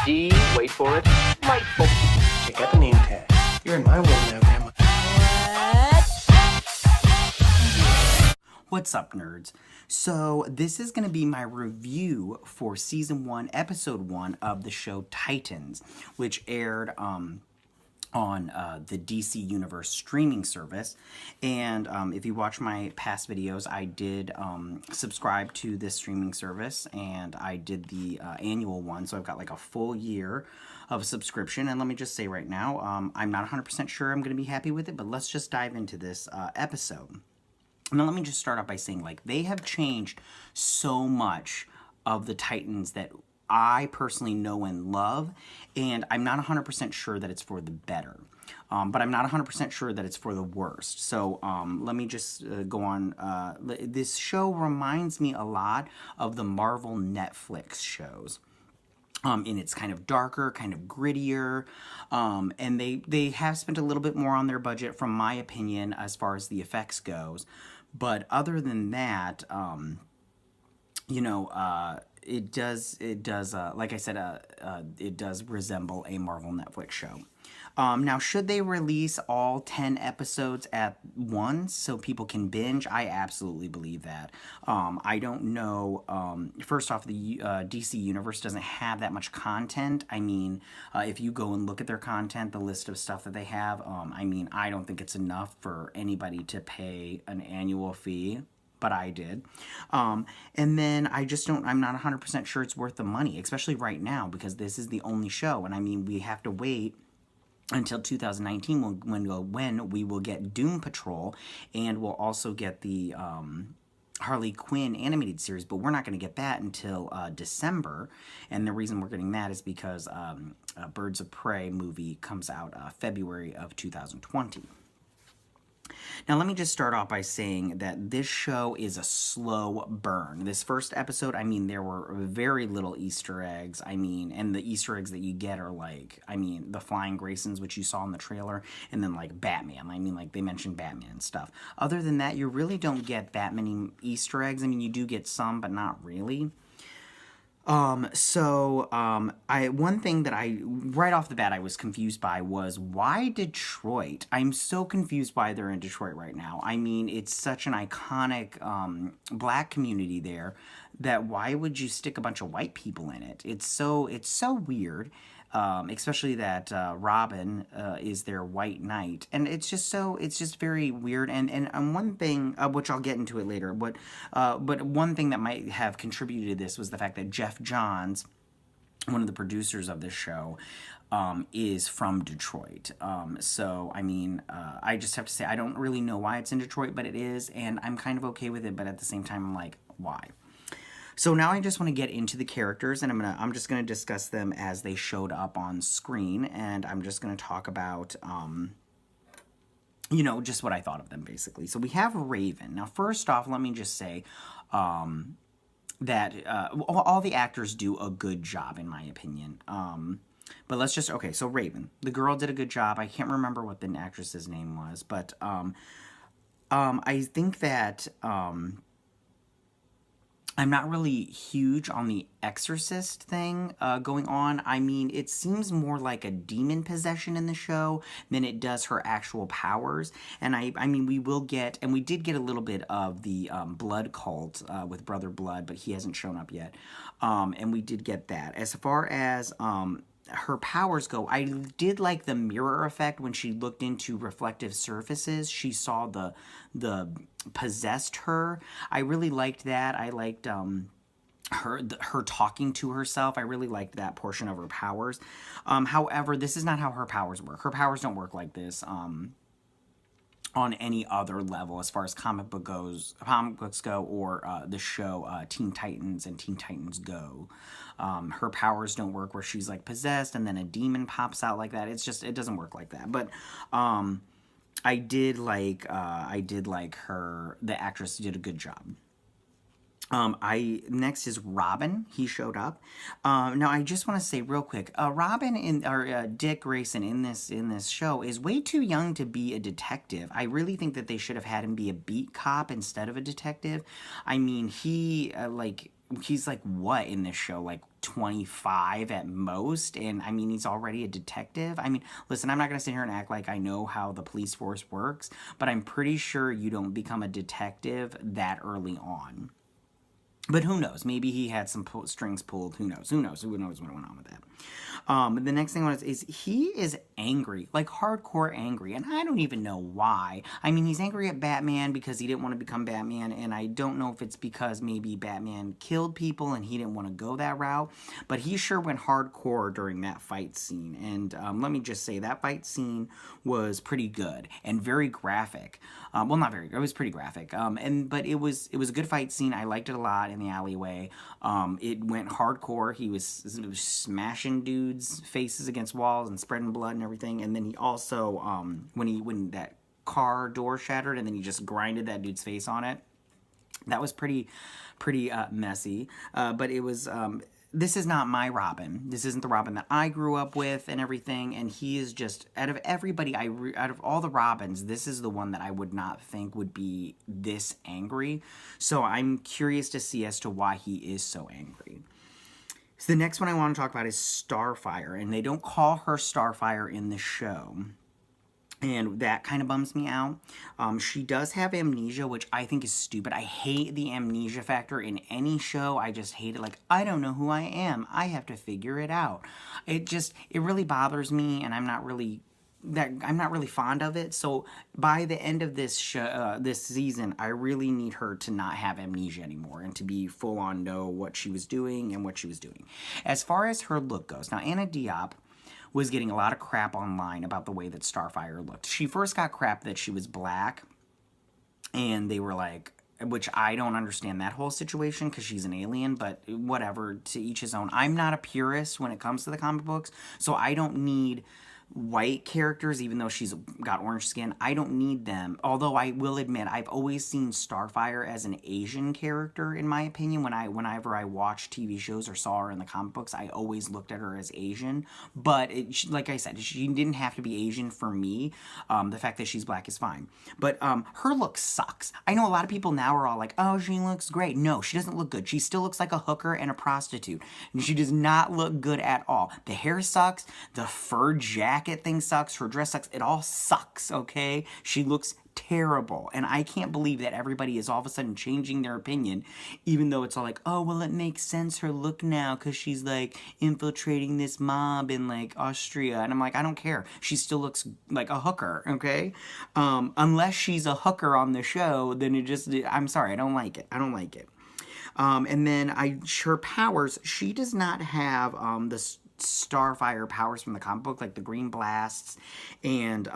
D, wait for it, delightful. Check out the name tag. You're in my world now, Grandma. What's up, nerds? So this is going to be my review for Season 1, Episode 1 of the show Titans, which aired on the DC Universe streaming service. And if you watch my past videos, I did subscribe to this streaming service, and I did the annual one, so I've got like a full year of subscription. And let me just say right now, I'm not 100% sure I'm going to be happy with it, but let's just dive into this episode. Now, let me just start off by saying, like, they have changed so much of the Titans that I personally know and love, and I'm not 100% sure that it's for the better. But I'm not 100% sure that it's for the worst. So let me just go on. This show reminds me a lot of the Marvel Netflix shows. And it's kind of darker, kind of grittier, and they have spent a little bit more on their budget, from my opinion, as far as the effects goes. But other than that, you know, it does, like I said, it does resemble a Marvel Netflix show. Now, should they release all 10 episodes at once so people can binge? I absolutely believe that. I don't know. First off, the DC Universe doesn't have that much content. I mean, if you go and look at their content, the list of stuff that they have, I mean, I don't think it's enough for anybody to pay an annual fee. But I did. And then I'm not 100% sure it's worth the money, especially right now, because this is the only show. And I mean, we have to wait until 2019 when we will get Doom Patrol, and we'll also get the Harley Quinn animated series, but we're not going to get that until December. And the reason we're getting that is because Birds of Prey movie comes out February of 2020. Now, let me just start off by saying that this show is a slow burn. This first episode, I mean, there were very little Easter eggs. I mean, and the Easter eggs that you get are like, I mean, the Flying Graysons, which you saw in the trailer, and then like Batman. I mean, like they mentioned Batman and stuff. Other than that, you really don't get that many Easter eggs. I mean, you do get some, but not really. One thing that right off the bat, I was confused by was, why Detroit? I'm so confused why they're in Detroit right now. I mean, it's such an iconic, black community there, that why would you stick a bunch of white people in it? It's so weird. Especially that Robin is their white knight, and it's just very weird. And one thing, which I'll get into it later, but one thing that might have contributed to this was the fact that Jeff Johns, one of the producers of this show, is from Detroit. So, I mean, I just have to say, I don't really know why it's in Detroit, but it is, and I'm kind of okay with it, but at the same time, I'm like, why? So now I just want to get into the characters, and I'm just going to discuss them as they showed up on screen, and I'm just going to talk about, you know, just what I thought of them, basically. So we have Raven. Now, first off, let me just say that all the actors do a good job, in my opinion. But let's just, okay, so Raven. The girl did a good job. I can't remember what the actress's name was, but I think that... I'm not really huge on the exorcist thing going on. I mean, it seems more like a demon possession in the show than it does her actual powers. And I mean, we did get a little bit of the blood cult with Brother Blood, but he hasn't shown up yet. And we did get that. As far as her powers go, I did like the mirror effect when she looked into reflective surfaces. She saw the possessed her. I really liked that. I liked her talking to herself. I really liked that portion of her powers. However, this is not how her powers work. Her powers don't work like this on any other level as far as comic books go, or the show Teen Titans and Teen Titans Go. Her powers don't work where she's like possessed and then a demon pops out like that. It doesn't work like that. But I did like her. The actress did a good job. Next is Robin. He showed up. Now I just want to say real quick, Dick Grayson in this show is way too young to be a detective. I really think that they should have had him be a beat cop instead of a detective. I mean, he he's like, what in this show? Like 25 at most? And I mean, he's already a detective. I mean, listen, I'm not going to sit here and act like I know how the police force works, but I'm pretty sure you don't become a detective that early on. But who knows? Maybe he had some strings pulled. Who knows? Who knows? Who knows what went on with that? The next thing is he is angry, like hardcore angry, and I don't even know why. I mean, he's angry at Batman because he didn't want to become Batman, and I don't know if it's because maybe Batman killed people and he didn't want to go that route, but he sure went hardcore during that fight scene. And let me just say, that fight scene was pretty good and very graphic. Well, not very. It was pretty graphic. But it was a good fight scene. I liked it a lot in the alleyway. It went hardcore. He was smashing dudes' faces against walls and spreading blood and everything. And then he also, when that car door shattered and then he just grinded that dude's face on it. That was pretty messy. But it was. This is not my Robin. This isn't the Robin that I grew up with and everything. And he is just, out of everybody, out of all the Robins, this is the one that I would not think would be this angry. So I'm curious to see as to why he is so angry. So the next one I want to talk about is Starfire. And they don't call her Starfire in the show. And that kind of bums me out. She does have amnesia, which I think is stupid. I hate the amnesia factor in any show. I just hate it. Like, I don't know who I am. I have to figure it out. It really bothers me, and I'm not really fond of it. So by the end of this show, this season, I really need her to not have amnesia anymore and to be full on know what she was doing and what she was doing. As far as her look goes, now Anna Diop was getting a lot of crap online about the way that Starfire looked. She first got crap that she was black, and they were like, which I don't understand that whole situation because she's an alien, but whatever, to each his own. I'm not a purist when it comes to the comic books, so I don't need white characters, even though she's got orange skin. I don't need them. Although I will admit, I've always seen Starfire as an Asian character, in my opinion. Whenever I watched TV shows or saw her in the comic books, I always looked at her as Asian. But like I said, she didn't have to be Asian for me. The fact that she's black is fine. But her look sucks. I know a lot of people now are all like, oh, she looks great. No, she doesn't look good. She still looks like a hooker and a prostitute. And she does not look good at all. The hair sucks. The fur jacket thing sucks. Her dress sucks. It all sucks, okay? She looks terrible. And I can't believe that everybody is all of a sudden changing their opinion, even though it's all like, oh, well, it makes sense, her look now, because she's, like, infiltrating this mob in, like, Austria. And I'm like, I don't care. She still looks like a hooker, okay? Unless she's a hooker on the show, then I'm sorry, I don't like it. I don't like it. And then her powers, she does not have the Starfire powers from the comic book, like the green blasts and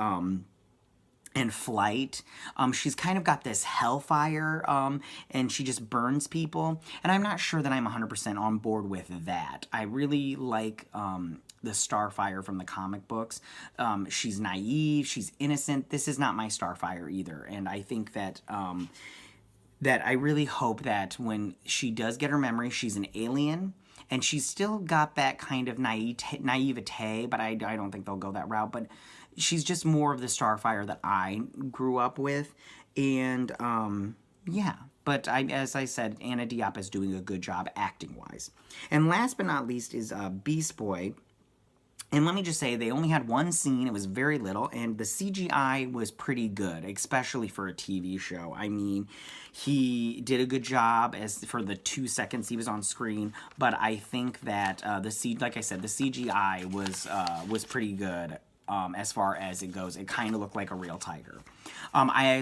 flight. She's kind of got this hellfire, and she just burns people. And I'm not sure that I'm 100% on board with that. I really like the Starfire from the comic books. She's naive, she's innocent. This is not my Starfire either. And I think that that I really hope that when she does get her memory, she's an alien. And she's still got that kind of naivete, but I don't think they'll go that route. But she's just more of the Starfire that I grew up with. And, yeah. But as I said, Anna Diop is doing a good job acting-wise. And last but not least is Beast Boy. And let me just say, they only had one scene. It was very little, and the CGI was pretty good, especially for a TV show. I mean, he did a good job for the 2 seconds he was on screen, but I think that like I said, the CGI was pretty good. As far as it goes, it kind of looked like a real tiger.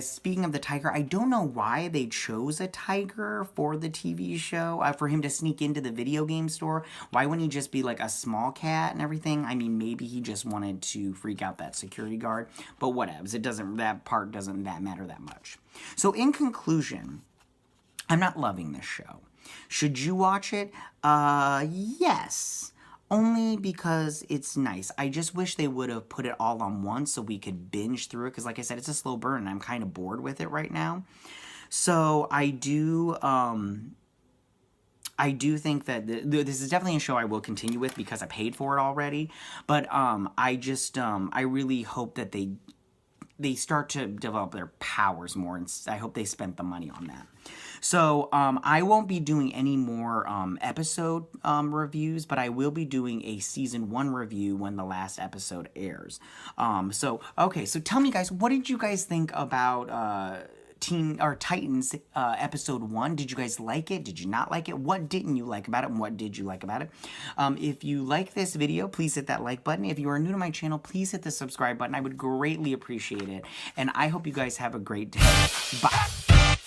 Speaking of the tiger, I don't know why they chose a tiger for the TV show, for him to sneak into the video game store. Why wouldn't he just be like a small cat and everything? I mean, maybe he just wanted to freak out that security guard, but whatevs. That part doesn't matter that much. So in conclusion, I'm not loving this show. Should you watch it? Yes. Only because it's nice. I just wish they would have put it all on once so we could binge through it. Because like I said, it's a slow burn and I'm kind of bored with it right now. So I do think that this is definitely a show I will continue with because I paid for it already. But I really hope that they start to develop their powers more. And I hope they spent the money on that. So I won't be doing any more episode reviews, but I will be doing a season 1 review when the last episode airs. So tell me, guys, what did you guys think about Titans episode 1? Did you guys like it? Did you not like it? What didn't you like about it, and what did you like about it? If you like this video, please hit that like button. If you are new to my channel, please hit the subscribe button. I would greatly appreciate it. And I hope you guys have a great day. Bye.